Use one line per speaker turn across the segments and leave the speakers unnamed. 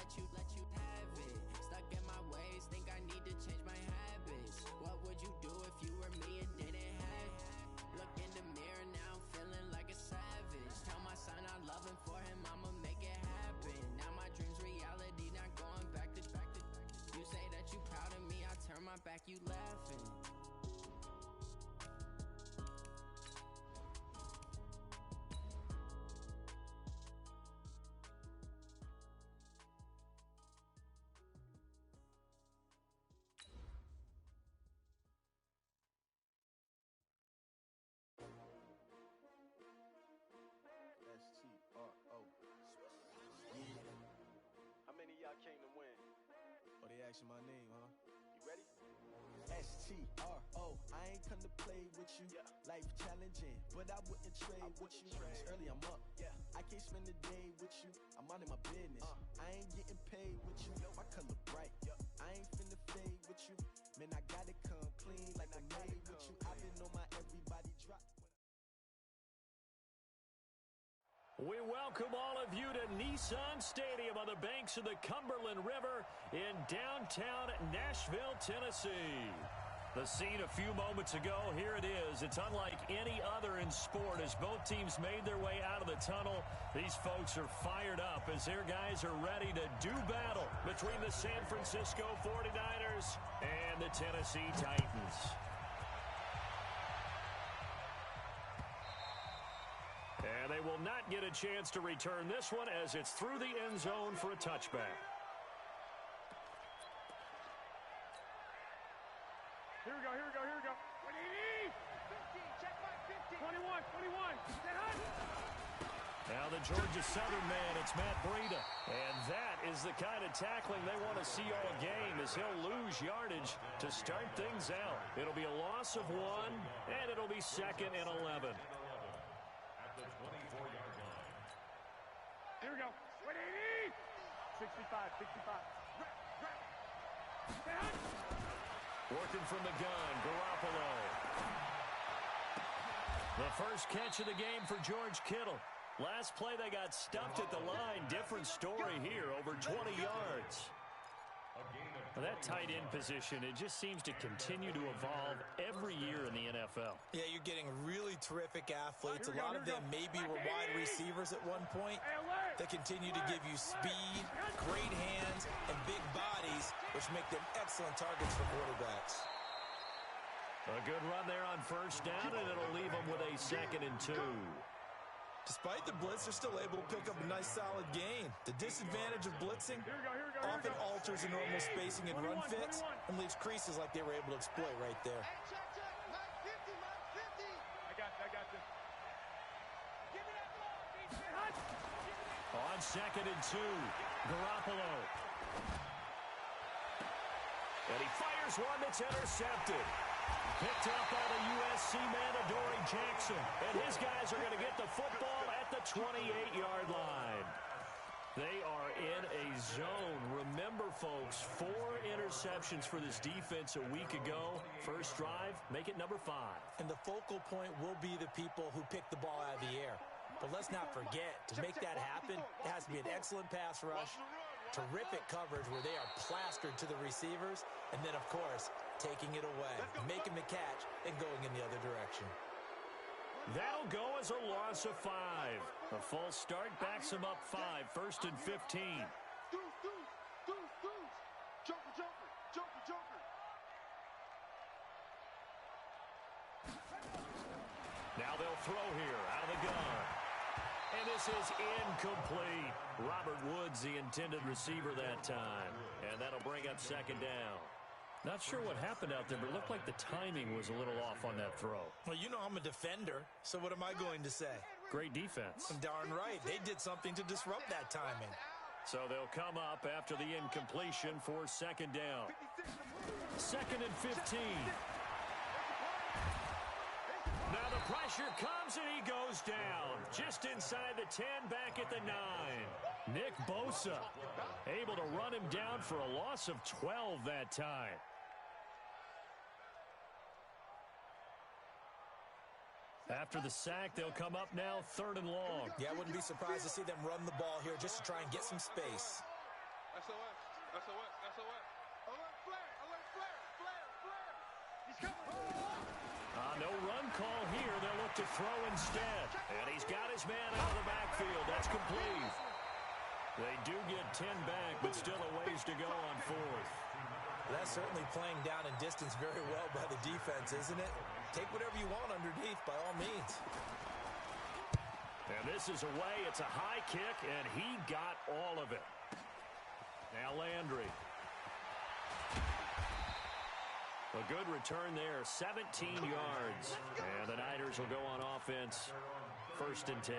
let you have it. Stuck in my ways, think I need to change my habits. What would you do if you were me and didn't have it? Look in the mirror, now I'm feeling like a savage. Tell my son I love him, for him I'ma make it happen. Now my dream's reality, not going back to. You say that you proud of me, I turn my back, you laughing.
How many of y'all came to win?
Oh, they asking my name, huh?
You ready?
S-T-R-O, I ain't come to play with you.
Yeah.
Life challenging, but I wouldn't trade with you. It's early, I'm up.
Yeah.
I can't spend the day with you. I'm out of my business. I ain't getting paid with you. My color bright. I ain't finna fade with you. Man, I gotta come clean like I made with you. I've been on my everybody drop.
We welcome all of you to Nissan Stadium on the banks of the Cumberland River in downtown Nashville, Tennessee. The scene a few moments ago, here it is. It's unlike any other in sport as both teams made their way out of the tunnel. These folks are fired up as their guys are ready to do battle between the San Francisco 49ers and the Tennessee Titans. And they will not get a chance to return this one as it's through the end zone for a touchback.
Here we go, here we go, here we go. 15, check my 15. 21.
Now the Georgia Southern man, it's Matt Breida. And that is the kind of tackling they want to see all game as he'll lose yardage to start things out. It'll be a loss of 1, and it'll be 2nd and 11.
Here we go. 65.
Working from the gun, Garoppolo. The first catch of the game for George Kittle. Last play they got stuffed at the line. Different story here, over 20 yards. Well, that tight end position, it just seems to continue to evolve every year in the NFL.
Yeah, you're getting really terrific athletes. A lot of them maybe were wide receivers at one point. They continue to give you speed, great hands, and big bodies, which make them excellent targets for quarterbacks.
A good run there on first down, and it'll leave them with a 2nd and 2.
Despite the blitz, they're still able to pick up a nice solid gain. The disadvantage of blitzing often alters the normal spacing and run fits and leaves creases like they were able to exploit right there.
I got this. Give me that ball,
On 2nd and 2, Garoppolo. And he fires one that's intercepted. Picked up by the USC man, Adoree Jackson. And his guys are going to get the football at the 28-yard line. They are in a zone. Remember, folks, 4 interceptions for this defense a week ago. First drive, make it number 5.
And the focal point will be the people who pick the ball out of the air. But let's not forget, to make that happen, it has to be an excellent pass rush, terrific coverage where they are plastered to the receivers, and then, of course, taking it away, making the catch, and going in the other direction.
That'll go as a loss of 5. A false start backs him up 5, 1st and 15.
Joker.
Now they'll throw here out of the gun. And this is incomplete. Robert Woods, the intended receiver that time. And that'll bring up 2nd down. Not sure what happened out there, but it looked like the timing was a little off on that throw.
Well, you know I'm a defender, so what am I going to say?
Great defense.
Darn right. They did something to disrupt that timing.
So they'll come up after the incompletion for 2nd down. 2nd and 15. Now the pressure comes and he goes down. Just inside the 10, back at the 9. Nick Bosa able to run him down for a loss of 12 that time. After the sack, they'll come up now 3rd and long.
Yeah, I wouldn't be surprised to see them run the ball here just to try and get some space.
SOS. SOS. SOS. Alert flare. Alert flare. Flare. Flare. He's coming.
No run call here. They'll look to throw instead. And he's got his man out of the backfield. That's complete. They do get 10 back, but still a ways to go on fourth.
That's certainly playing down in distance very well by the defense, isn't it? Take whatever you want underneath, by all means.
And this is away. It's a high kick, and he got all of it. Now Landry. A good return there, 17 yards. And the Niners will go on offense, 1st and 10.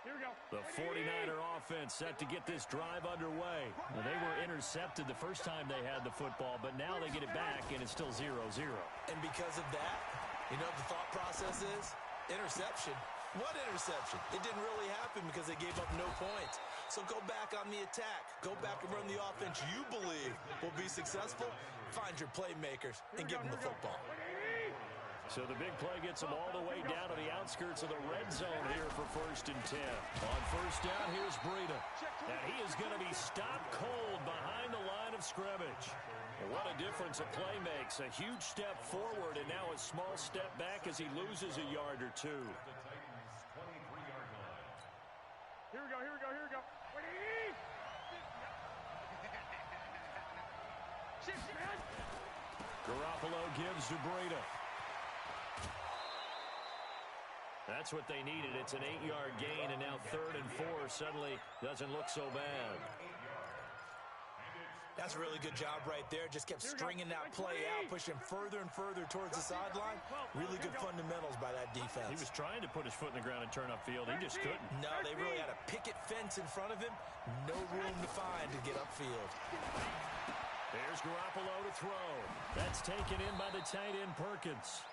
Here we go.
The 49er offense set to get this drive underway. Now, they were intercepted the first time they had the football, but now they get it back, and it's still 0-0.
And because of that, you know what the thought process is? Interception. What interception? It didn't really happen because they gave up no points. So go back on the attack. Go back and run the offense you believe will be successful. Find your playmakers and give them the football.
So the big play gets them all the way down to the outskirts of the red zone here for 1st and 10. On 1st down, here's Breida. And he is going to be stopped cold behind the line of scrimmage. What a difference a play makes. A huge step forward and now a small step back as he loses a yard or two.
Here we go. Here we go. Here we go.
Garoppolo gives to Breida. That's what they needed. It's an 8-yard gain, and now 3rd and 4 suddenly doesn't look so bad.
That's a really good job right there. Just kept stringing that play out, pushing further and further towards the sideline. Really good fundamentals by that defense.
He was trying to put his foot in the ground and turn upfield. He just couldn't.
No, they really had a picket fence in front of him. No room to find to get upfield.
There's Garoppolo to throw. That's taken in by the tight end Perkins.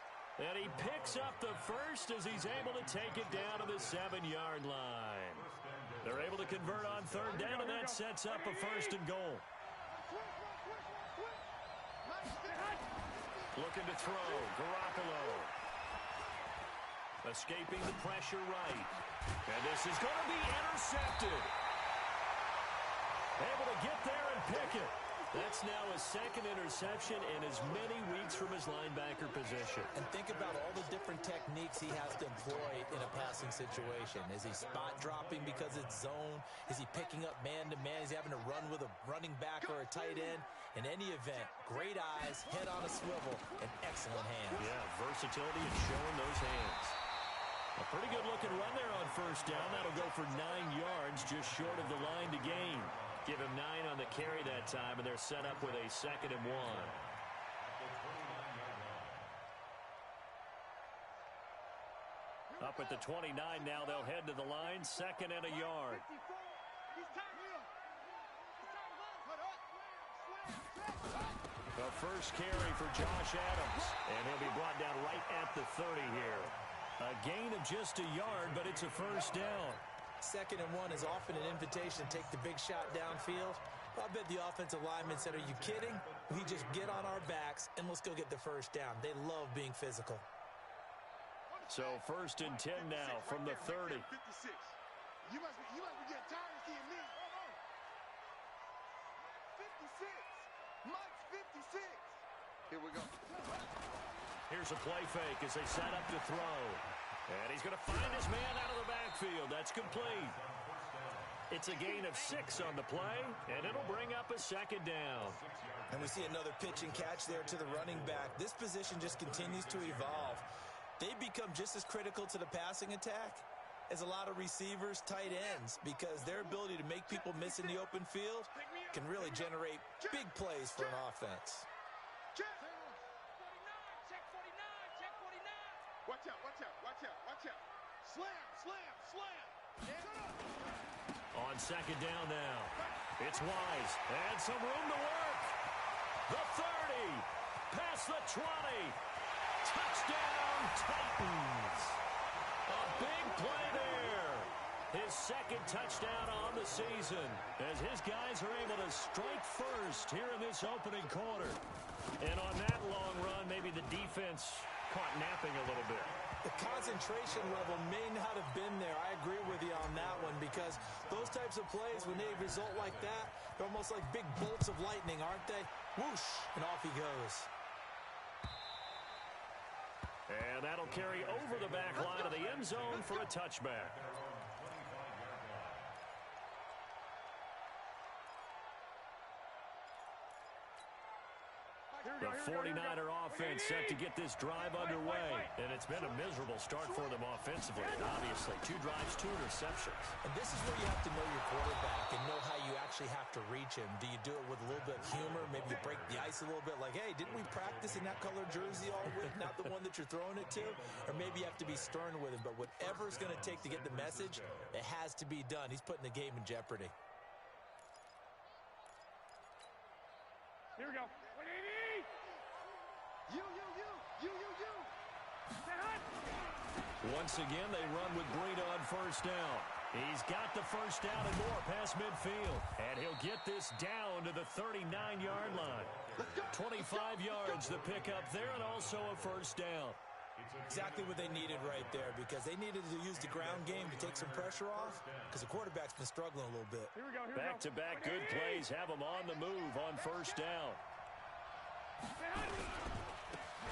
And he picks up the first as he's able to take it down to the 7-yard line. They're able to convert on 3rd down, and that sets up a 1st and goal. Looking to throw, Garoppolo. Escaping the pressure right. And this is going to be intercepted. Able to get there and pick it. That's now his 2nd interception in as many weeks from his linebacker position.
And think about all the different techniques he has to employ in a passing situation. Is he spot dropping because it's zone? Is he picking up man-to-man? Is he having to run with a running back or a tight end? In any event, great eyes, head on a swivel, and excellent hands.
Yeah, versatility and showing those hands. A pretty good-looking run there on 1st down. That'll go for 9 yards, just short of the line to gain. Give him 9 on the carry that time, and they're set up with a 2nd and 1. Up at the 29 now, they'll head to the line, 2nd and a yard. The first carry for Josh Adams, and he'll be brought down right at the 30 here. A gain of just a yard, but it's a 1st down.
2nd and 1 is often an invitation to take the big shot downfield. I bet the offensive lineman said, are you kidding? We just get on our backs and let's go get the 1st down. They love being physical.
So 1st and 10 now from the 30.
56. You must be getting tired of seeing me. 56. Mike's 56. Here we go.
Here's a play fake as they set up to throw. And he's going to find his man out of the backfield. That's complete. It's a gain of 6 on the play, and it'll bring up a 2nd down.
And we see another pitch and catch there to the running back. This position just continues to evolve. They become just as critical to the passing attack as a lot of receivers, tight ends, because their ability to make people miss in the open field can really generate big plays for an offense.
Watch out, watch out, watch out, watch out. Slam, slam, slam.
On 2nd down now. It's Wise. And some room to work. The 30. Past the 20. Touchdown, Titans. A big play there. His 2nd touchdown on the season as his guys are able to strike first here in this opening quarter. And on that long run, maybe the defense caught napping a little bit.
The concentration level may not have been there. I agree with you on that one because those types of plays, when they result like that, they're almost like big bolts of lightning, aren't they? Whoosh, and off he goes.
And that'll carry over the back line of the end zone for a touchback. The 49er offense set to get this drive underway. And it's been a miserable start for them offensively. And obviously, 2 drives, 2 interceptions.
And this is where you have to know your quarterback and know how you actually have to reach him. Do you do it with a little bit of humor? Maybe you break the ice a little bit like, hey, didn't we practice in that color jersey all week? Not the one that you're throwing it to? Or maybe you have to be stern with him. But whatever it's going to take to get the message, it has to be done. He's putting the game in jeopardy.
Here we go. 180! You.
Once again, they run with Breida on first down. He's got the first down and more past midfield. And he'll get this down to the 39-yard line. 25 yards the pickup there and also a first down.
Exactly what they needed right there because they needed to use the ground game to take some pressure off because the quarterback's been struggling a little bit.
Back-to-back good plays have them on the move on first down.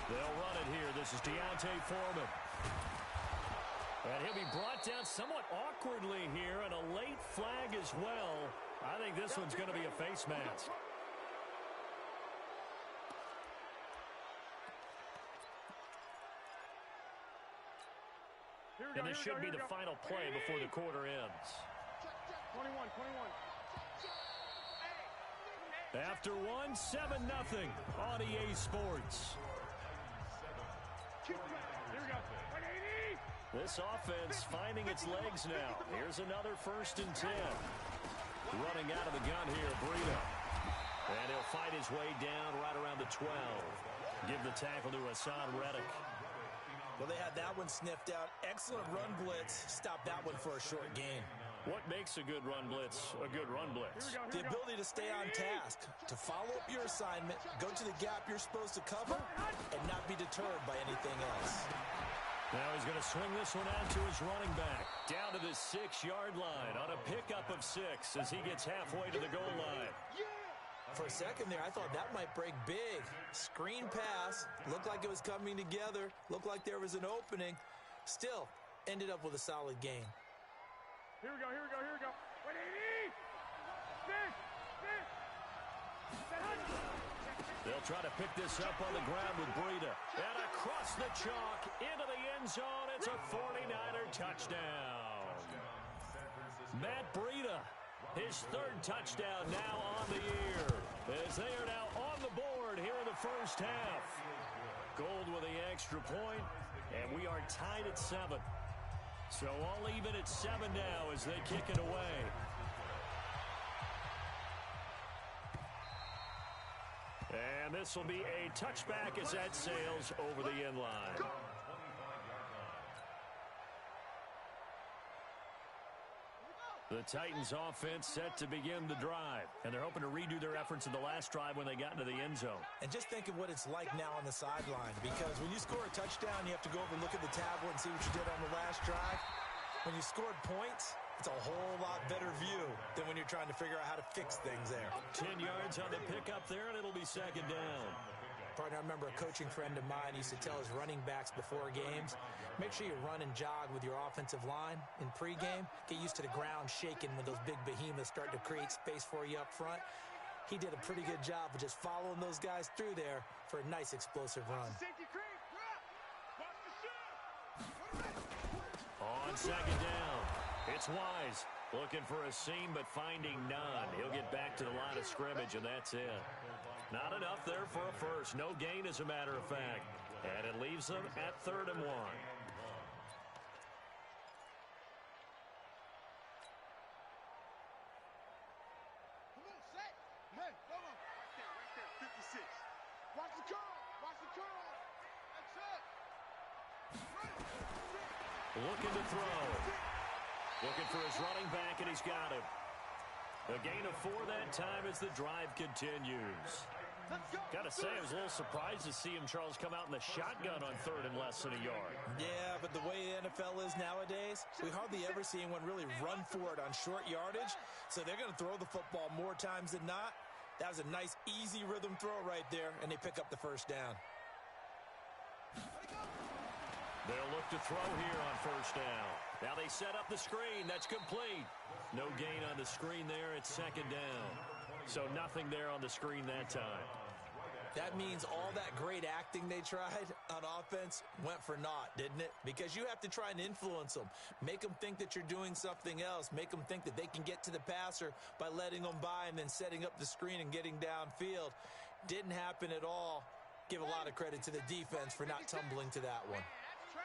They'll run it here. This is Deontay Foreman. And he'll be brought down somewhat awkwardly here, and a late flag as well. I think this one's going to be a face mask. And this should be the final play before the quarter ends.
21.
After one, 7-0 on EA Sports.
Here we go. 180!
This offense finding its legs now. Here's another 1st and 10. Running out of the gun here, Breida. And he'll fight his way down right around the 12. Give the tackle to Hassan Reddick.
Well, they had that one sniffed out. Excellent run blitz. Stop that one for a short gain.
What makes a good run blitz a good run blitz?
The ability to stay on task, to follow up your assignment, go to the gap you're supposed to cover, and not be deterred by anything else.
Now he's going to swing this one out to his running back. Down to the 6-yard line on a pickup of 6 as he gets halfway to the goal line.
For a second there, I thought that might break big. Screen pass, looked like it was coming together, looked like there was an opening. Still, ended up with a solid gain.
Here we go. 180!
They'll try to pick this up on the ground with Breida. And across the chalk, into the end zone, it's a 49er touchdown. Matt Breida, his 3rd touchdown now on the year. As they are now on the board here in the first half. Gold with the extra point, and we are tied at 7. So all even at 7 now as they kick it away. And this will be a touchback as that sails over the end line. The Titans offense set to begin the drive. And they're hoping to redo their efforts in the last drive when they got into the end zone.
And just think of what it's like now on the sideline. Because when you score a touchdown, you have to go over and look at the tablet and see what you did on the last drive. When you scored points, it's a whole lot better view than when you're trying to figure out how to fix things there.
10 yards on the pickup there, and it'll be 2nd down.
Partner, I remember a coaching friend of mine used to tell his running backs before games, make sure you run and jog with your offensive line in pregame. Get used to the ground shaking when those big behemoths start to create space for you up front. He did a pretty good job of just following those guys through there for a nice explosive run.
On 2nd down, it's Wise. Looking for a seam, but finding none. He'll get back to the line of scrimmage, and that's it. Not enough there for a first. No gain, as a matter of fact. And it leaves them at 3rd and 1. Looking to throw. Looking for his running back, and he's got him. A gain of 4 that time as the drive continues. Gotta say, I was a little surprised to see him, Charles, come out in the shotgun on 3rd and less than a yard.
Yeah, but the way the NFL is nowadays, we hardly ever see anyone really run for it on short yardage. So they're going to throw the football more times than not. That was a nice, easy rhythm throw right there, and they pick up the first down.
They'll look to throw here on 1st down. Now they set up the screen. That's complete. No gain on the screen there. It's 2nd down. So nothing there on the screen that time.
That means all that great acting they tried on offense went for naught, didn't it? Because you have to try and influence them. Make them think that you're doing something else. Make them think that they can get to the passer by letting them by and then setting up the screen and getting downfield. Didn't happen at all. Give a lot of credit to the defense for not tumbling to that one.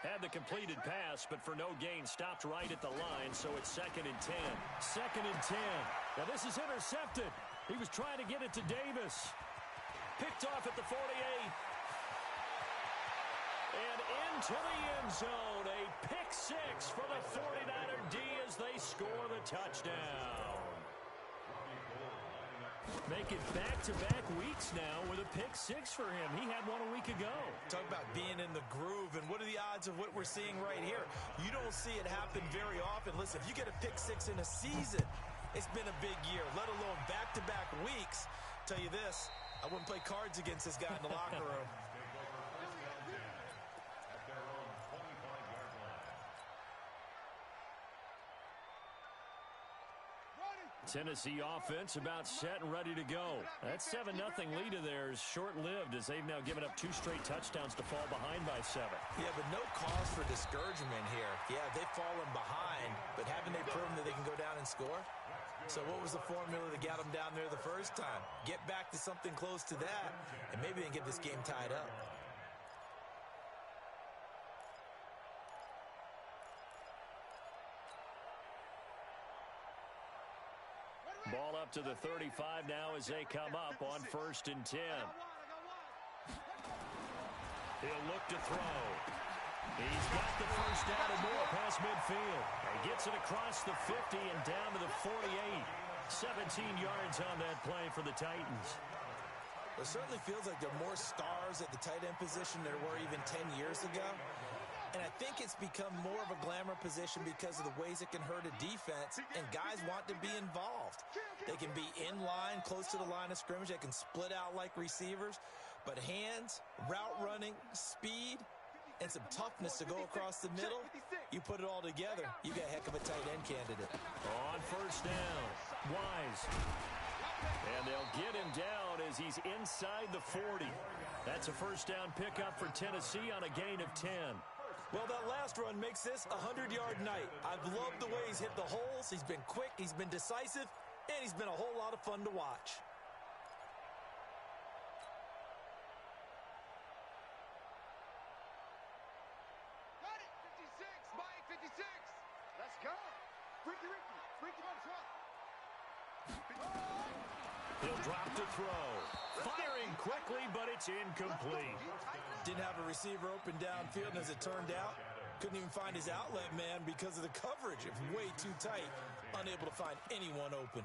Had the completed pass, but for no gain, stopped right at the line, so it's 2nd and 10. 2nd and 10. Now this is intercepted. He was trying to get it to Davis. Picked off at the 48. And into the end zone. A pick 6 for the 49er D as they score the touchdown. Make it back-to-back weeks now with a pick 6 for him. He had one a week ago.
Talk about being in the groove, and what are the odds of what we're seeing right here? You don't see it happen very often. Listen, if you get a pick 6 in a season, it's been a big year, let alone back-to-back weeks. Tell you this, I wouldn't play cards against this guy in the locker room.
Tennessee offense about set and ready to go. That 7-0 lead of theirs short-lived as they've now given up 2 straight touchdowns to fall behind by 7.
Yeah, but no cause for discouragement here. Yeah, they've fallen behind, but haven't they proven that they can go down and score? So what was the formula that got them down there the first time? Get back to something close to that, and maybe they can get this game tied up.
Ball up to the 35 now as they come up on 1st and 10. He'll look to throw. He's got the first down and more past midfield. He gets it across the 50 and down to the 48. 17 yards on that play for the Titans.
It certainly feels like there are more stars at the tight end position than there were even 10 years ago. And I think it's become more of a glamour position because of the ways it can hurt a defense, and guys want to be involved. They can be in line, close to the line of scrimmage. They can split out like receivers. But hands, route running, speed, and some toughness to go across the middle, you put it all together, you got a heck of a tight end candidate.
On 1st down, Wise. And they'll get him down as he's inside the 40. That's a first down pickup for Tennessee on a gain of 10.
Well, that last run makes this a 100-yard night. I've loved the way he's hit the holes. He's been quick, he's been decisive, and he's been a whole lot of fun to watch.
Got it, 56, Mike, 56. Let's go. Ricky on top.
He'll drop to throw. Firing quickly, but it's incomplete.
Didn't have a receiver open downfield, and as it turned out, couldn't even find his outlet man because of the coverage. It was way too tight, unable to find anyone open.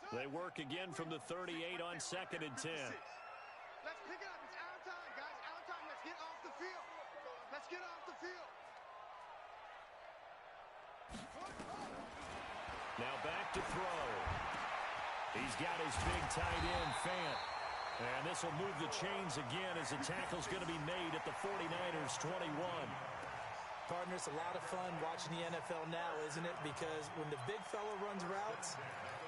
They work again from the 38 on 2nd and 10.
Let's pick it up. It's our time, guys. Our time. Let's get off the field. Let's get off the field.
Now back to throw. He's got his big tight end, Fant. And this will move the chains again as the tackle's going to be made at the 49ers 21.
Partner, it's a lot of fun watching the NFL now, isn't it? Because when the big fella runs routes,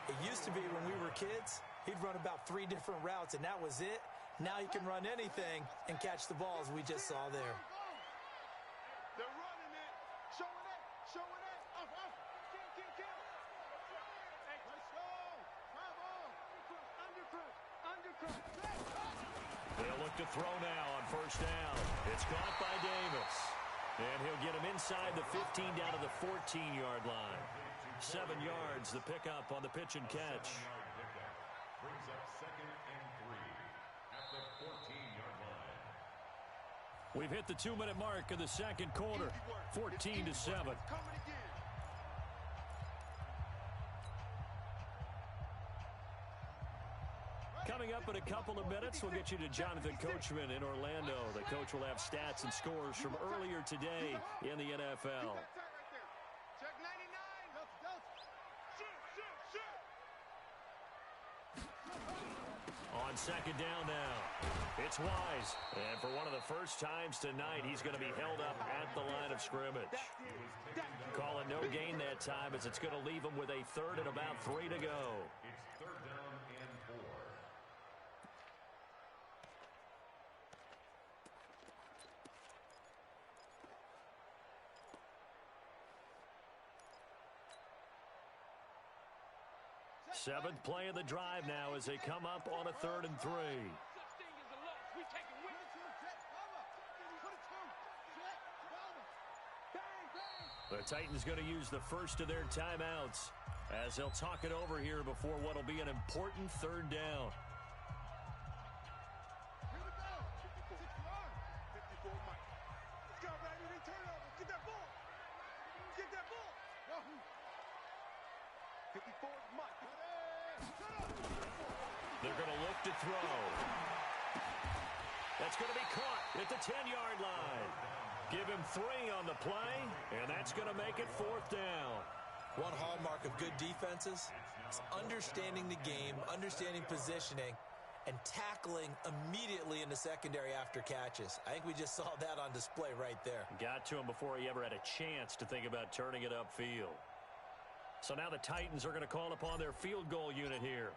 it used to be when we were kids, he'd run about 3 different routes, and that was it. Now he can run anything and catch the balls we just saw there.
They're running it. Showing it. Showing it. Up. Kill. Hey, let's go. Bravo. Undercut.
They'll look to throw now on first down. It's caught by Davis. And he'll get him inside the 15 down to the 14-yard line. 7 yards, the pickup on the pitch and catch. We've hit the 2-minute mark of the second quarter, 14-7. Coming up in a couple of minutes, we'll get you to Jonathan Coachman in Orlando. The coach will have stats and scores from earlier today in the NFL.
Check 99. Go. Shoot.
On second down now, it's Wise. And for one of the first times tonight, he's going to be held up at the line of scrimmage. Call it no gain that time, as it's going to leave him with a third and about 3 to go.
It's third down and 4.
Seventh play of the drive now as they come up on a 3rd and 3. The Titans going to use the first of their timeouts as they'll talk it over here before what will be an important 3rd down.
Here we go. 54 Mike. Let's go, baby. Turn over. Get that ball. Get that ball. 54 Mike.
They're going to look to throw. That's going to be caught at the 10-yard line. Give him 3 on the play, and that's going to make it 4th down.
One hallmark of good defenses is understanding the game, understanding positioning, and tackling immediately in the secondary after catches. I think we just saw that on display right there.
Got to him before he ever had a chance to think about turning it upfield. So now the Titans are going to call upon their field goal unit here.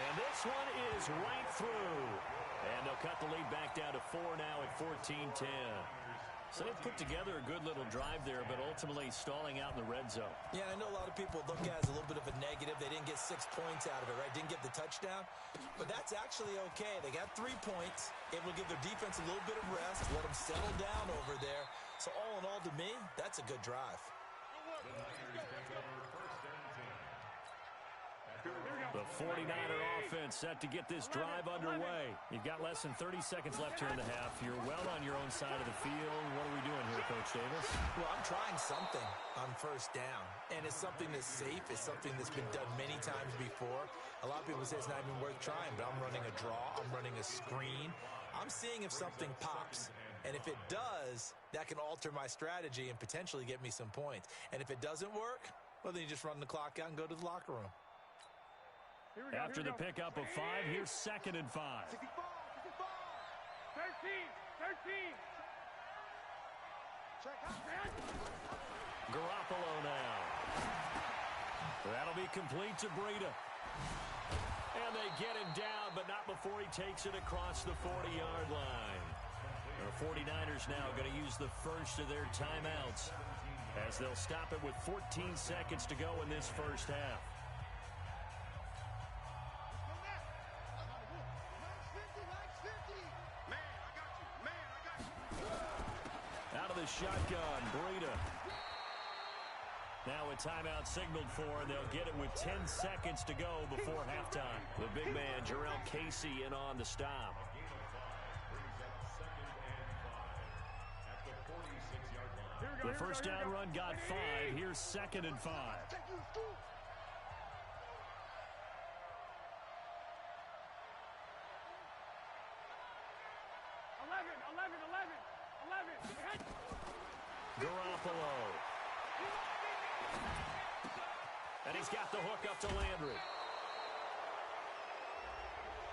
And this one is right through. And they'll cut the lead back down to 4 now at 14-10. So they've put together a good little drive there, but ultimately stalling out in the red zone.
Yeah, I know a lot of people look at it as a little bit of a negative. They didn't get 6 points out of it, right? Didn't get the touchdown. But that's actually okay. They got 3 points. Able to give their defense a little bit of rest, let them settle down over there. So all in all, to me, that's a good drive.
The 49er offense set to get this drive underway. You've got less than 30 seconds left here in the half. You're well on your own side of the field. What are we doing here, Coach Davis?
Well, I'm trying something on first down, and it's something that's safe. It's something that's been done many times before. A lot of people say it's not even worth trying, but I'm running a draw. I'm running a screen. I'm seeing if something pops. And if it does, that can alter my strategy and potentially get me some points. And if it doesn't work, well, then you just run the clock out and go to the locker room.
After the pickup of 5, here's 2nd and 5.
13. Check out, man.
Garoppolo now. That'll be complete to Breida. And they get him down, but not before he takes it across the 40-yard line. The 49ers now going to use the first of their timeouts as they'll stop it with 14 seconds to go in this first half. Out of the shotgun, Breida. Now a timeout signaled for, and they'll get it with 10 seconds to go before halftime. The big man, Jarrell Casey, in on the stop. The first down run got 5. Here's 2nd and 5.
11.
Garoppolo. And he's got the hook up to Landry.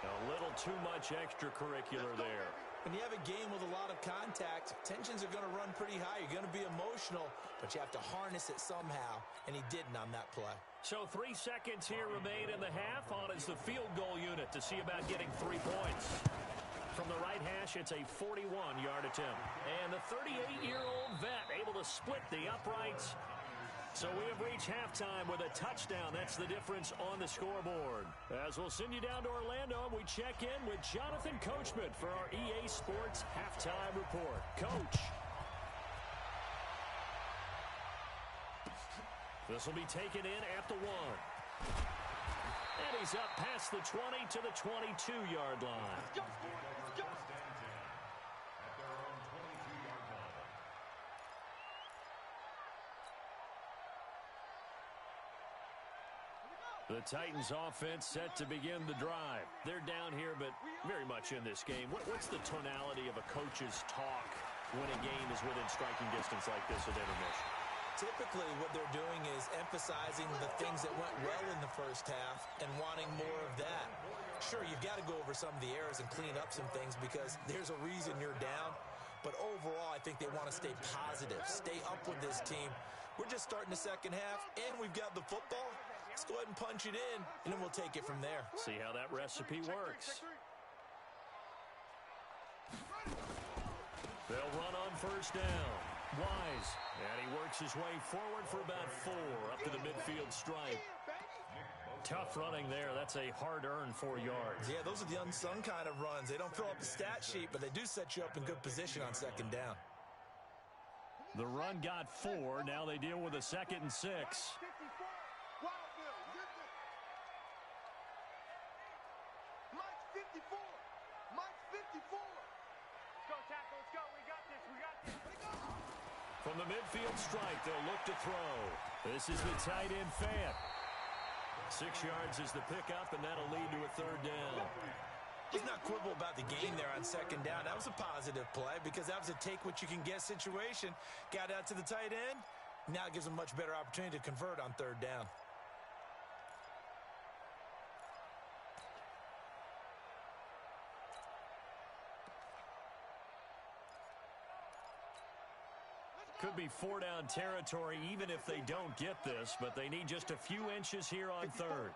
A little too much extracurricular there.
When you have a game with a lot of contact, tensions are going to run pretty high. You're going to be emotional, but you have to harness it somehow, and he didn't on that play.
So 3 seconds here remain in the half. On is the field goal unit to see about getting 3 points. From the right hash, it's a 41-yard attempt. And the 38-year-old vet able to split the uprights So we have reached halftime with a touchdown. That's the difference on the scoreboard. As we'll send you down to Orlando, we check in with Jonathan Coachman for our EA Sports Halftime Report. Coach. This will be taken in at the 1. And he's up past the 20 to the 22-yard line.
Let's go, let's go.
The Titans offense set to begin the drive. They're down here, but very much in this game. What's the tonality of a coach's talk when a game is within striking distance like this at intermission?
Typically, what they're doing is emphasizing the things that went well in the first half and wanting more of that. Sure, you've got to go over some of the errors and clean up some things because there's a reason you're down. But overall, I think they want to stay positive, stay up with this team. We're just starting the second half, and we've got the football. Let's go ahead and punch it in, and then we'll take it from there.
See how that recipe works. They'll run on first down. Wise. And he works his way forward for about 4 up to the midfield stripe. Tough running there. That's a hard-earned 4 yards.
Yeah, those are the unsung kind of runs. They don't fill up the stat sheet, but they do set you up in good position on second down.
The run got 4. Now they deal with a 2nd and 6. From the midfield strike, they'll look to throw. This is the tight end Fant. 6 yards is the pickup, and that'll lead to a 3rd down.
He's not quibble about the gain there on second down. That was a positive play because that was a take-what-you-can-get situation. Got out to the tight end. Now it gives him a much better opportunity to convert on 3rd down.
Could be 4-down territory even if they don't get this, but they need just a few inches here on 3rd.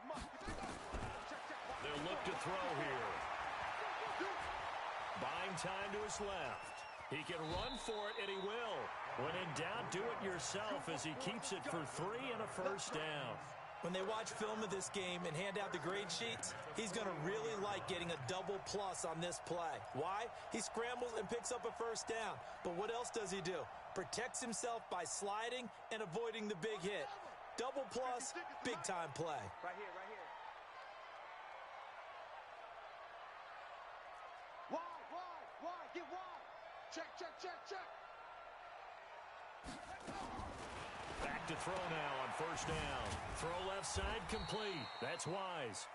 They'll look to throw here. Buying time to his left. He can run for it, and he will. When in doubt, do it yourself as he keeps it for 3 and a 1st down.
When they watch film of this game and hand out the grade sheets, he's going to really like getting a double plus on this play. Why? He scrambles and picks up a 1st down. But what else does he do? Protects himself by sliding and avoiding the big hit. Double plus, big-time play.
Right here, right here. Wide, get wide. Check.
Back to throw now on 1st down. Throw left side complete. That's Wise.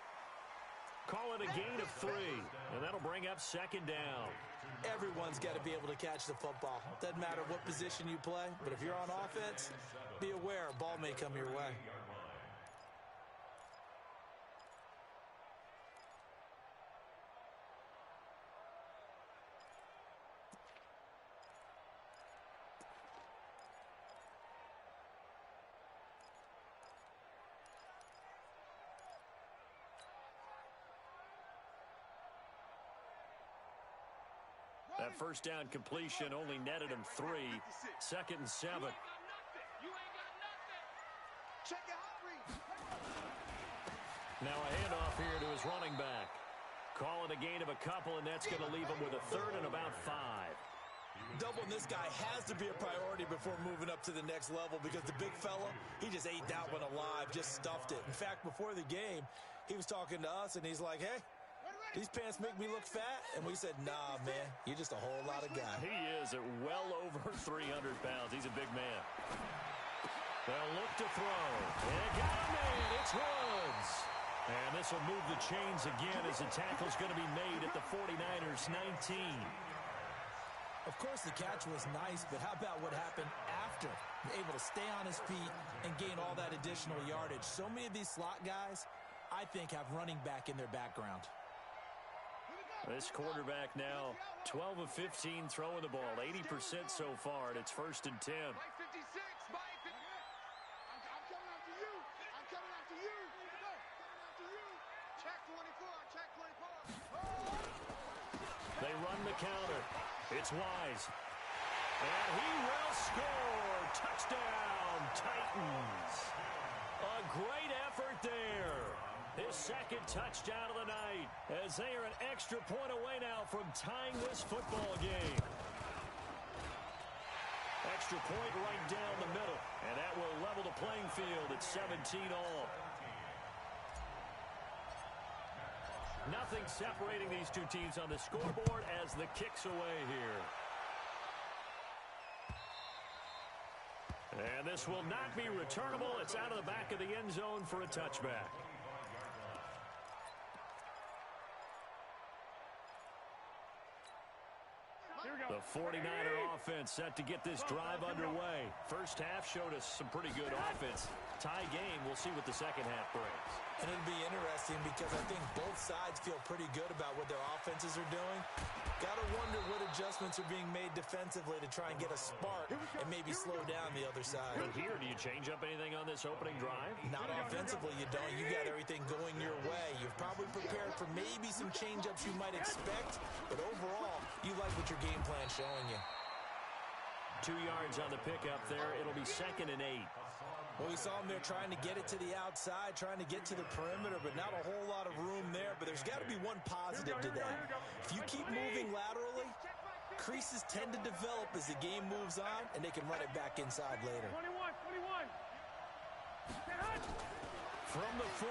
Call it a gain of 3, and that'll bring up 2nd down.
Everyone's got to be able to catch the football. Doesn't matter what position you play, but if you're on offense, be aware a ball may come your way.
That 1st down completion only netted him 3. 2nd and 7. Now a handoff here to his running back. Call it a gain of a couple, and that's going to leave him with a 3rd and about 5.
Doubling this guy has to be a priority before moving up to the next level because the big fella, he just ate that one alive, just stuffed it. In fact, before the game, he was talking to us, and he's like, hey, these pants make me look fat? And we said, nah, man, you're just a whole lot of guy.
He is at well over 300 pounds. He's a big man. They'll look to throw. And got a man. It's Woods. And this will move the chains again as the tackle's going to be made at the 49ers 19.
Of course, the catch was nice, but how about what happened after? Able to stay on his feet and gain all that additional yardage. So many of these slot guys, I think, have running back in their background.
This quarterback now 12 of 15 throwing the ball, 80% so far, and it's 1st and 10.
Mike 56, Mike. I'm coming after you. I'm coming after you. Coming after you. Check 24, check 24.
They run the counter. It's Wise. And he will score. Touchdown, Titans. A great effort there. His second touchdown of the night, as they are an extra point away now from tying this football game. Extra point right down the middle, and that will level the playing field at 17 all. Nothing separating these two teams on the scoreboard as the kick's away here. And this will not be returnable. It's out of the back of the end zone for a touchback. The 49er offense set to get this drive underway. First half showed us some pretty good offense. Tie game, we'll see what the second half brings.
And it'll be interesting because I think both sides feel pretty good about what their offenses are doing. Got to wonder what adjustments are being made defensively to try and get a spark and maybe slow down the other side.
But here, do you change up anything on this opening drive?
Not offensively, you don't. You got everything going your way. You've probably prepared for maybe some change-ups you might expect, but overall, you like what your game plan's showing you.
2 yards on the pickup there. It'll be 2nd and 8.
Well, we saw him there trying to get it to the outside, trying to get to the perimeter, but not a whole lot of room there. But there's got to be one positive to that. If you keep moving laterally, creases tend to develop as the game moves on, and they can run it back inside later.
21.
From the 45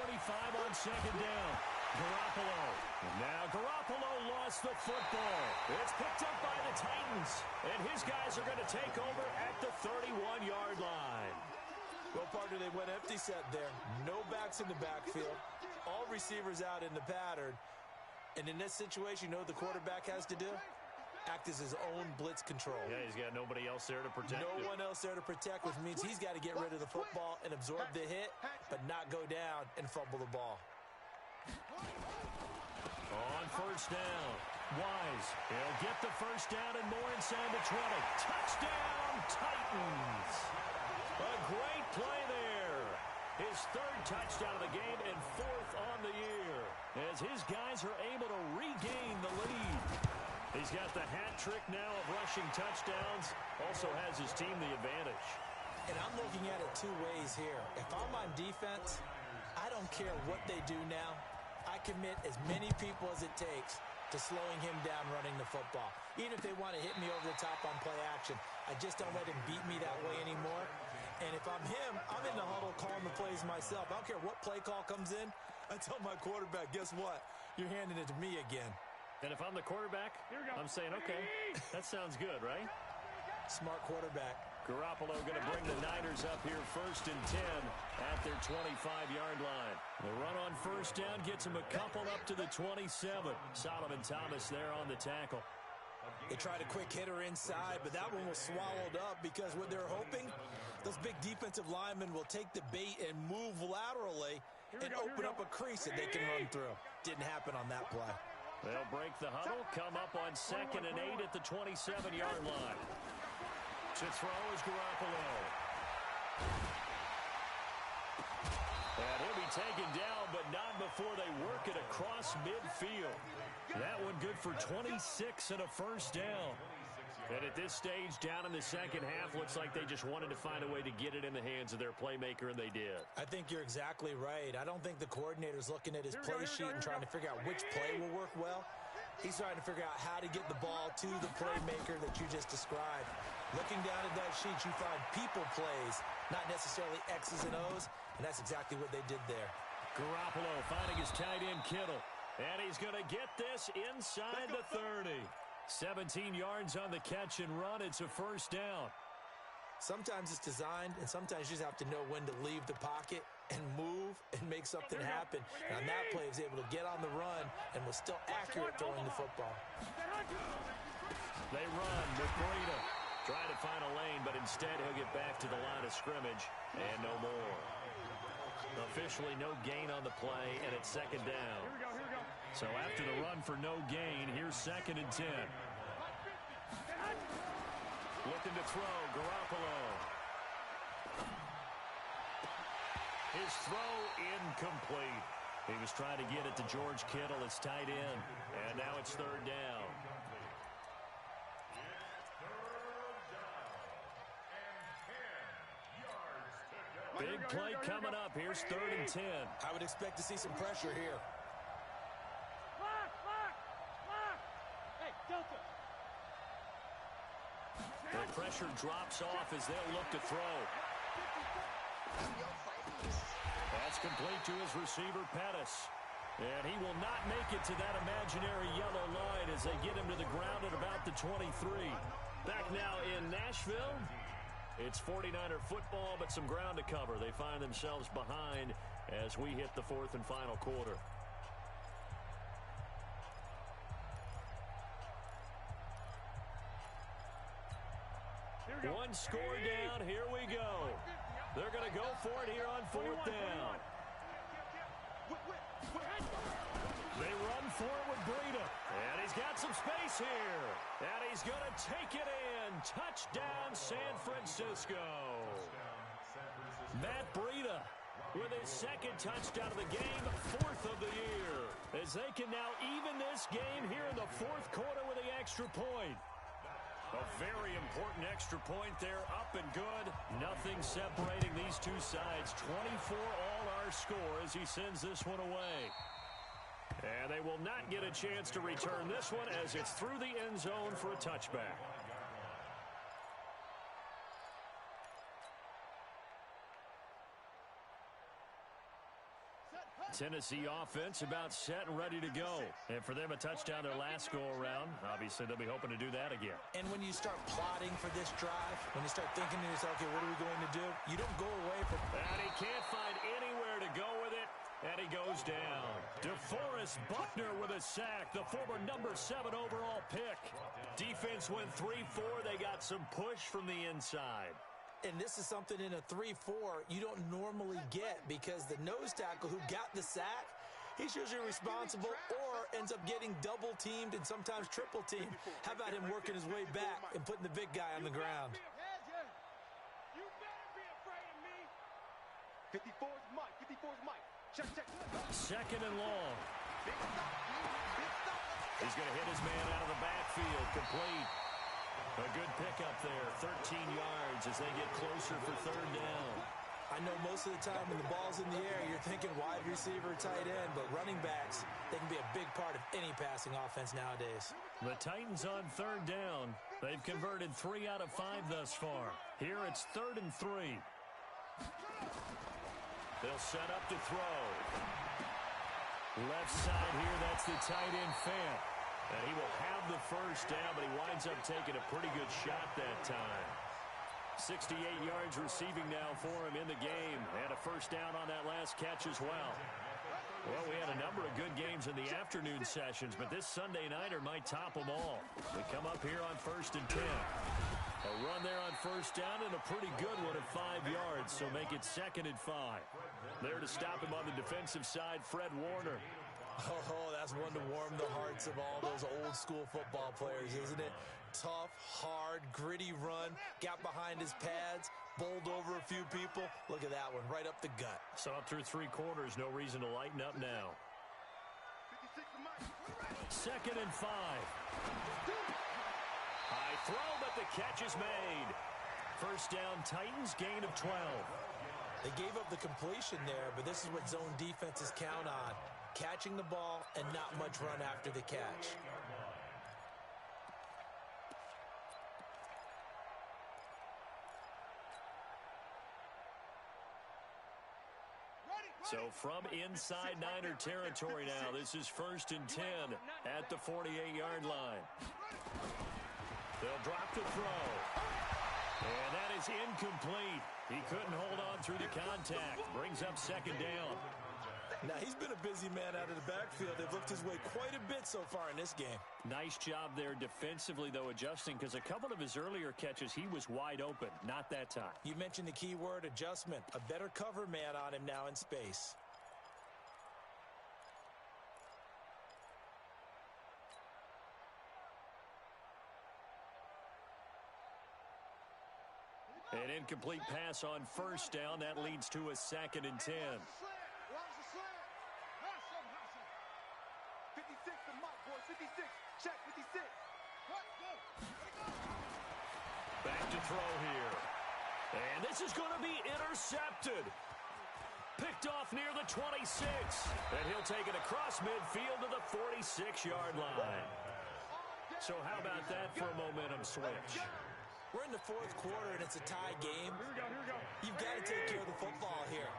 on 2nd down, Garoppolo. And now Garoppolo lost the football. It's picked up by the Titans, and his guys are going to take over at the 31-yard line.
Well, partner, they went empty set there. No backs in the backfield. All receivers out in the pattern. And in this situation, you know what the quarterback has to do? Act as his own blitz control.
Yeah, he's got nobody else there to protect
No one else there to protect, which means he's got to get rid of the football and absorb the hit, but not go down and fumble the ball.
On 1st down, Wise. He'll get the 1st down and more inside the 20. Touchdown, Titans. A great play there. His 3rd touchdown of the game and 4th on the year, as his guys are able to regain the lead. He's got the hat trick now of rushing touchdowns. Also has his team the advantage.
And I'm looking at it 2 ways here. If I'm on defense, I don't care what they do now. I commit as many people as it takes to slowing him down running the football. Even if they want to hit me over the top on play action, I just don't let him beat me that way anymore. And if I'm him, I'm in the huddle calling the plays myself. I don't care what play call comes in. I tell my quarterback, guess what? You're handing it to me again.
And if I'm the quarterback, I'm saying, okay, that sounds good, right?
Smart quarterback.
Garoppolo going to bring the Niners up here 1st and 10 at their 25-yard line. The run on 1st down gets him a couple up to the 27. Solomon Thomas there on the tackle.
They tried a quick hitter inside, but that one was swallowed up because what they're hoping, those big defensive linemen will take the bait and move laterally and open up a crease that they can run through. Didn't happen on that play.
They'll break the huddle, come up on 2nd and 8 at the 27-yard line. To throw is Garoppolo. And he'll be taken down, but not before they work it across midfield. That one good for 26 and a 1st down. And at this stage, down in the second half, looks like they just wanted to find a way to get it in the hands of their playmaker, and they did.
I think you're exactly right. I don't think the coordinator's looking at his play sheet and trying to figure out which play will work well. He's trying to figure out how to get the ball to the playmaker that you just described. Looking down at that sheet, you find people plays, not necessarily X's and O's, and that's exactly what they did there.
Garoppolo finding his tight end Kittle, and he's going to get this inside the 30. 17 yards on the catch and run. It's a 1st down.
Sometimes it's designed, and sometimes you just have to know when to leave the pocket and move and make something happen. And on that play, he was able to get on the run and was still accurate throwing the football.
They run with Breida. Trying to find a lane, but instead he'll get back to the line of scrimmage and no more. Officially no gain on the play, and it's 2nd down. So after the run for no gain, here's 2nd and 10. Looking to throw, Garoppolo. His throw incomplete. He was trying to get it to George Kittle, his tight end, and now it's 3rd down. Big play coming up. Here's 3rd and 10.
I would expect to see some pressure here.
Hey, Delta.
The pressure drops off as they'll look to throw. That's complete to his receiver, Pettis. And he will not make it to that imaginary yellow line as they get him to the ground at about the 23. Back now in Nashville. It's 49er football, but some ground to cover. They find themselves behind as we hit the 4th and final quarter. One score down. Here we go. They're going to go for it here on 4th down. They run for it with Breida. And he's got some space here. And he's going to take it in. Touchdown, San Francisco. Matt Breida with his 2nd touchdown of the game, 4th of the year. As they can now even this game here in the 4th quarter with the extra point. A very important extra point there, up and good. Nothing separating these two sides. 24 all our score as he sends this one away. And they will not get a chance to return this one as it's through the end zone for a touchback. Tennessee offense about set and ready to go. And for them, a touchdown their last go-around. Obviously, they'll be hoping to do that again.
And when you start plotting for this drive, when you start thinking to yourself, okay, what are we going to do? You don't go away from...
And he can't find anywhere to go with it. And he goes down. DeForest Buckner with a sack, the former number 7 overall pick. Defense went 3-4. They got some push from the inside.
And this is something in a 3-4 you don't normally get because the nose tackle who got the sack, he's usually responsible or ends up getting double-teamed and sometimes triple-teamed. How about him working his way back and putting the big guy on the ground?
You better be afraid of me. 54's Mike. 54's Mike. Check.
2nd and long. He's going to hit his man out of the backfield. Complete. A good pickup there. 13 yards as they get closer for 3rd down.
I know most of the time when the ball's in the air, you're thinking wide receiver, tight end, but running backs, they can be a big part of any passing offense nowadays.
The Titans on 3rd down. They've converted 3 out of 5 thus far. Here it's 3rd and 3. They'll set up to throw. Left side here, that's the tight end Fant. And he will have the 1st down, but he winds up taking a pretty good shot that time. 68 yards receiving now for him in the game. And a 1st down on that last catch as well. Well, we had a number of good games in the afternoon sessions, but this Sunday nighter might top them all. We come up here on 1st and 10. A run there on 1st down and a pretty good one of 5 yards, so make it 2nd and 5. There to stop him on the defensive side, Fred Warner.
Oh, that's one to warm the hearts of all those old-school football players, isn't it? Tough, hard, gritty run, got behind his pads, bowled over a few people. Look at that one, right up the gut.
Saw it through 3 quarters, no reason to lighten up now. 2nd and 5. High throw, but the catch is made. 1st down, Titans, gain of 12.
They gave up the completion there, but this is what zone defenses count on. Catching the ball and not much run after the catch.
So from inside Niner territory now, this is 1st and 10 at the 48-yard line. They'll drop the throw. And that is incomplete. He couldn't hold on through the contact. Brings up 2nd down.
Now, he's been a busy man out of the backfield. They've looked his way quite a bit so far in this game.
Nice job there defensively, though, adjusting, because a couple of his earlier catches, he was wide open. Not that time.
You mentioned the key word, adjustment. A better cover man on him now in space.
An incomplete pass on 1st down. That leads to a 2nd and 10.
56 to Mike, boy. 56. Check 56.
Back to throw here. And this is going to be intercepted. Picked off near the 26. And he'll take it across midfield to the 46-yard line. So how about that for a momentum switch?
We're in the fourth quarter, and it's a tie game. You've got to take care of the football here.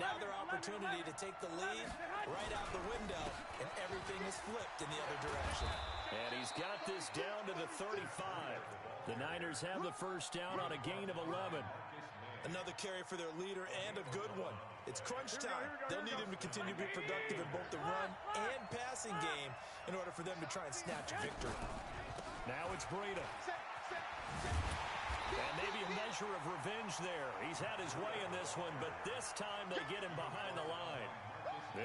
Now their opportunity to take the lead right out the window, and everything is flipped in the other direction.
And he's got this down to the 35. The Niners have the first down on a gain of 11.
Another carry for their leader and a good one. It's crunch time. They'll need him to continue to be productive in both the run and passing game in order for them to try and snatch a victory.
Now it's Breida. And maybe a measure of revenge there. He's had his way in this one, but this time they get him behind the line.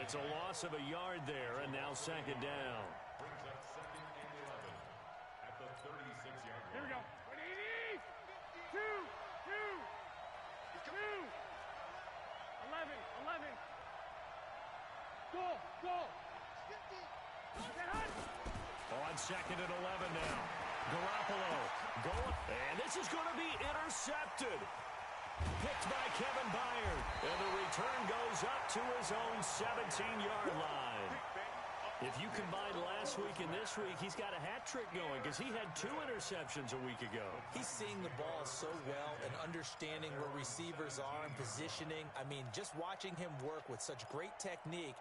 It's a loss of a yard there, and now second down.
At the 36-yard line.
Here we go. 11. Go.
On second and 11 now. Garoppolo going. And this is going to be intercepted. Picked by Kevin Byard. And the return goes up to his own 17-yard line. If you combine last week and this week, he's got a hat trick going because he had 2 interceptions a week ago.
He's seeing the ball so well and understanding where receivers are and positioning. I mean, just watching him work with such great technique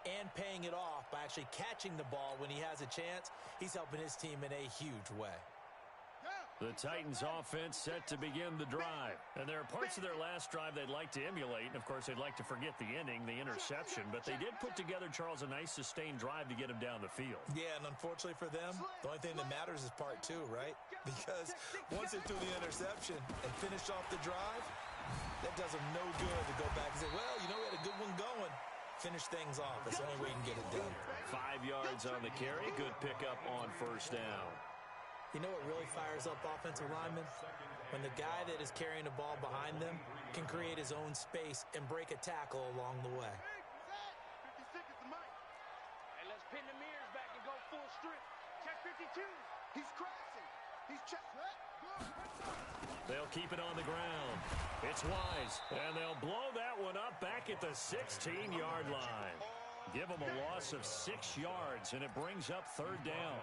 and paying it off by actually catching the ball when he has a chance, he's helping his team in a huge way.
The Titans offense set to begin the drive. And there are parts of their last drive they'd like to emulate. And, of course, they'd like to forget the inning, the interception. But they did put together, Charles, a nice sustained drive to get him down the field.
Yeah, and unfortunately for them, the only thing that matters is part 2, right? Because once they threw the interception and finished off the drive, that does them no good to go back and say, well, you know, we had a good one going. Finish things off. That's the only way you can get it done.
5 yards on the carry. Good pickup on first down.
You know what really fires up offensive linemen? When the guy that is carrying the ball behind them can create his own space and break a tackle along the way.
56 is the mic. And let's pin the mirrors back and go full strip. Check 52. He's crashing. He's check.
They'll keep it on the ground. It's Wise, and they'll blow that one up back at the 16-yard line. Give them a loss of 6 yards, and it brings up third down.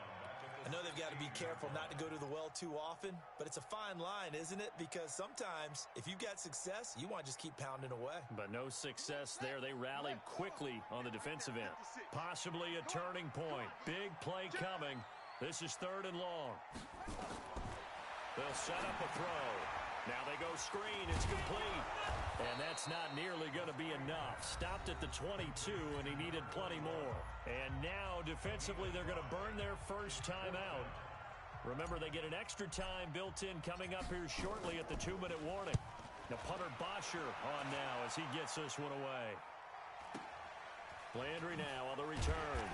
I know they've got to be careful not to go to the well too often, but it's a fine line, isn't it? Because sometimes, if you've got success, you want to just keep pounding away.
But no success there. They rallied quickly on the defensive end. Possibly a turning point. Big play coming. This is third and long. They'll set up a throw. Now they go screen. It's complete. And that's not nearly going to be enough. Stopped at the 22, and he needed plenty more. And now, defensively, they're going to burn their first time out. Remember, they get an extra time built in coming up here shortly at the 2-minute warning. Now, punter Bosher on now as he gets this one away. Landry now on the return.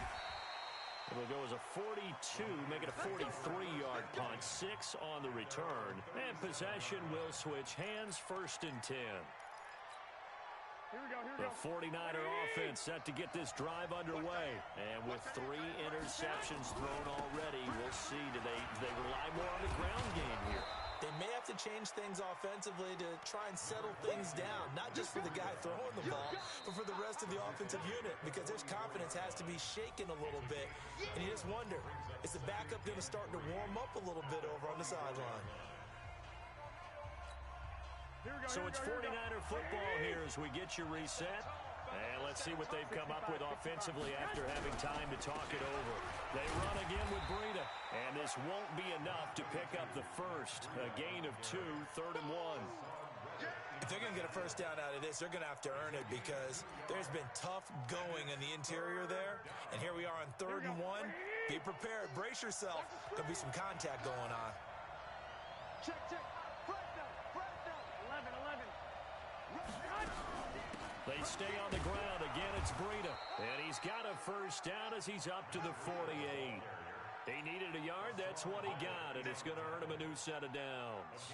It'll go as a 42, make it a 43-yard punt. 6 on the return. And possession will switch hands, first and 10.
Here we go.
The 49er offense set to get this drive underway. And with 3 interceptions thrown already, we'll see. Do they rely more on the ground game here?
They may have to change things offensively to try and settle things down, not just for the guy throwing the ball, but for the rest of the offensive unit, because their confidence has to be shaken a little bit. And you just wonder, is the backup going to start to warm up a little bit over on the sideline?
So it's 49er football here as we get you reset. And let's see what they've come up with offensively after having time to talk it over. They run again with Breida, and this won't be enough to pick up the first. A gain of 2, third and 1.
If they're going to get a first down out of this, they're going to have to earn it because there's been tough going in the interior there. And here we are on third and 1. Be prepared. Brace yourself. There'll be some contact going on.
Check. First down. 11.
They stay on the ground. Again, it's Breida. And he's got a first down as he's up to the 48. He needed a yard. That's what he got, and it's going to earn him a new set of downs.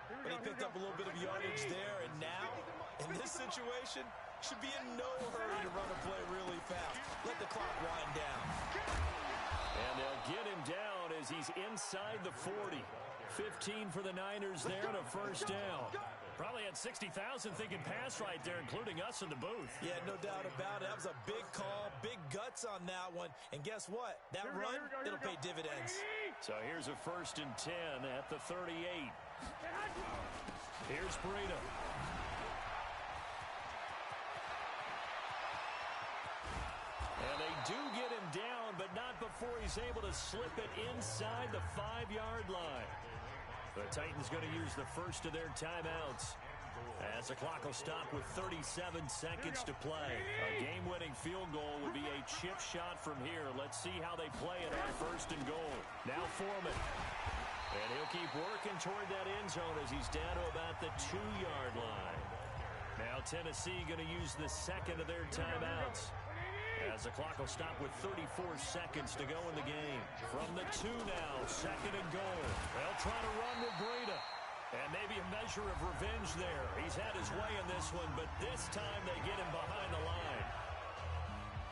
But he picked up a little bit of yardage there, and now, in this situation, should be in no hurry to run a play really fast. Let the clock wind down.
And they'll get him down as he's inside the 40. 15 for the Niners there and a first down. Probably had 60,000 thinking pass right there, including us in the booth.
Yeah, no doubt about it. That was a big call, big guts on that one. And guess what? That run, it'll pay dividends.
So here's a 1st and 10 at the 38. Here's Breida. And they do get him down, but not before he's able to slip it inside the 5-yard line. The Titans going to use the first of their timeouts as the clock will stop with 37 seconds to play. A game-winning field goal would be a chip shot from here. Let's see how they play it on 1st and goal. Now Foreman. And he'll keep working toward that end zone as he's down to about the 2-yard line. Now Tennessee going to use the second of their timeouts as the clock will stop with 34 seconds to go in the game. From the 2 now, 2nd and goal. They'll try to run with Breida. And maybe a measure of revenge there. He's had his way in this one, but this time they get him behind the line.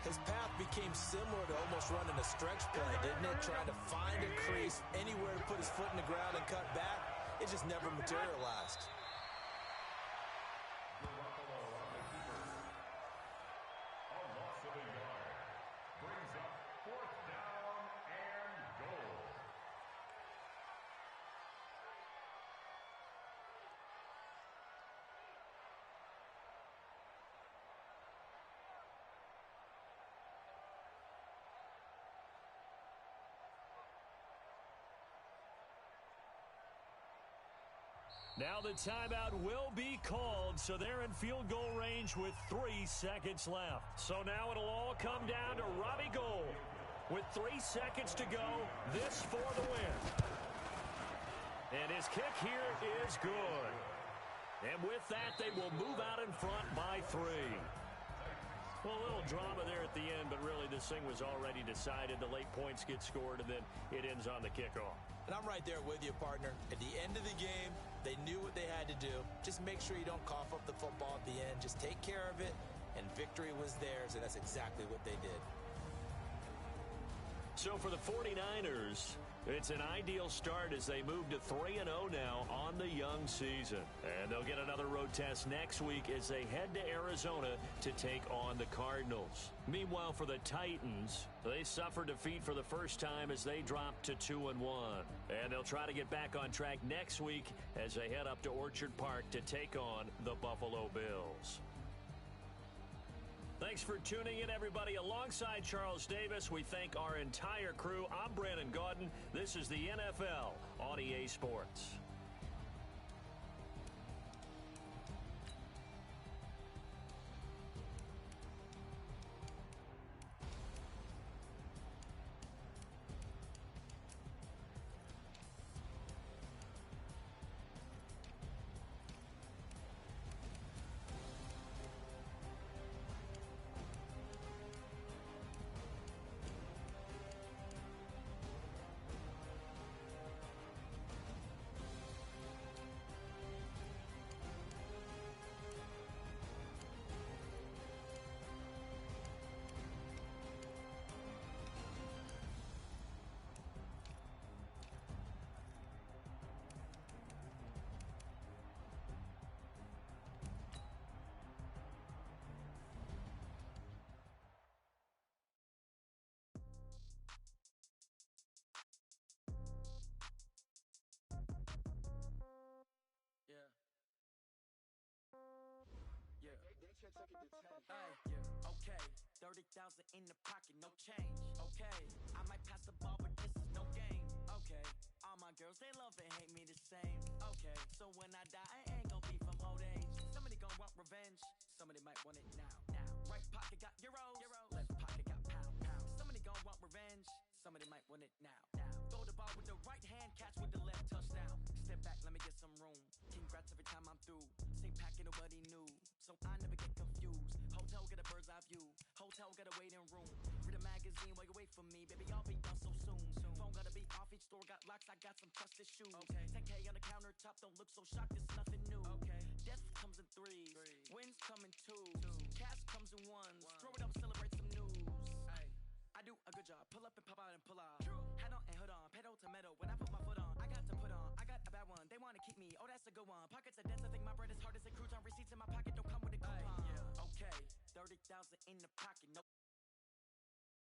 His path became similar to almost running a stretch play, didn't it? Trying to find a crease, anywhere to put his foot in the ground and cut back. It just never materialized.
Now the timeout will be called, so they're in field goal range with 3 seconds left. So now it'll all come down to Robbie Gould. With 3 seconds to go, this for the win. And his kick here is good. And with that, they will move out in front by 3. Well, a little drama there at the end, but really this thing was already decided. The late points get scored, and then it ends on the kickoff.
And I'm right there with you, partner. At the end of the game, they knew what they had to do. Just make sure you don't cough up the football at the end. Just take care of it, and victory was theirs, and that's exactly what they did.
So for the 49ers, it's an ideal start as they move to 3-0 now on the young season. And they'll get another road test next week as they head to Arizona to take on the Cardinals. Meanwhile, for the Titans, they suffered defeat for the first time as they dropped to 2-1. And they'll try to get back on track next week as they head up to Orchard Park to take on the Buffalo Bills. Thanks for tuning in, everybody. Alongside Charles Davis, we thank our entire crew. I'm Brandon Gaudin. This is the NFL on EA Sports.
Okay, 30,000 in the pocket, no change. Okay, I might pass the ball, but this is no game. Okay, all my girls, they love and hate me the same. Okay, so when I die, I ain't gonna be from old age. Somebody gonna want revenge, somebody might want it now. Right pocket got euros, left pocket got pound. Somebody gonna want revenge, somebody might want it now. Throw the ball with the right hand, catch with the left, touchdown. Step back, let me get some room. Congrats every time I'm through. Same packet, nobody knew, so I never get confused. Hotel get a bird's eye view. Hotel got a waiting room. Read a magazine while you wait for me, baby. I'll be done so soon. Phone gotta be off. Each store got locks. I got some trusted shoes. Okay. 10K on the countertop. Don't look so shocked. It's nothing new. Okay. Death comes in threes. Wins come in twos. Cash comes in ones. Throw it up, celebrate some news. Ay. I do a good job. Pull up and pop out and pull off. Hat on and hood on. Pedal to metal. When I put my foot on, I got to put on. I got a bad one. They wanna keep me. Oh, that's to go on. Pockets are dense, I think my bread is hard as a crouton. Receipts in my pocket don't come with a coupon. Yeah, okay. 30,000 in the pocket, no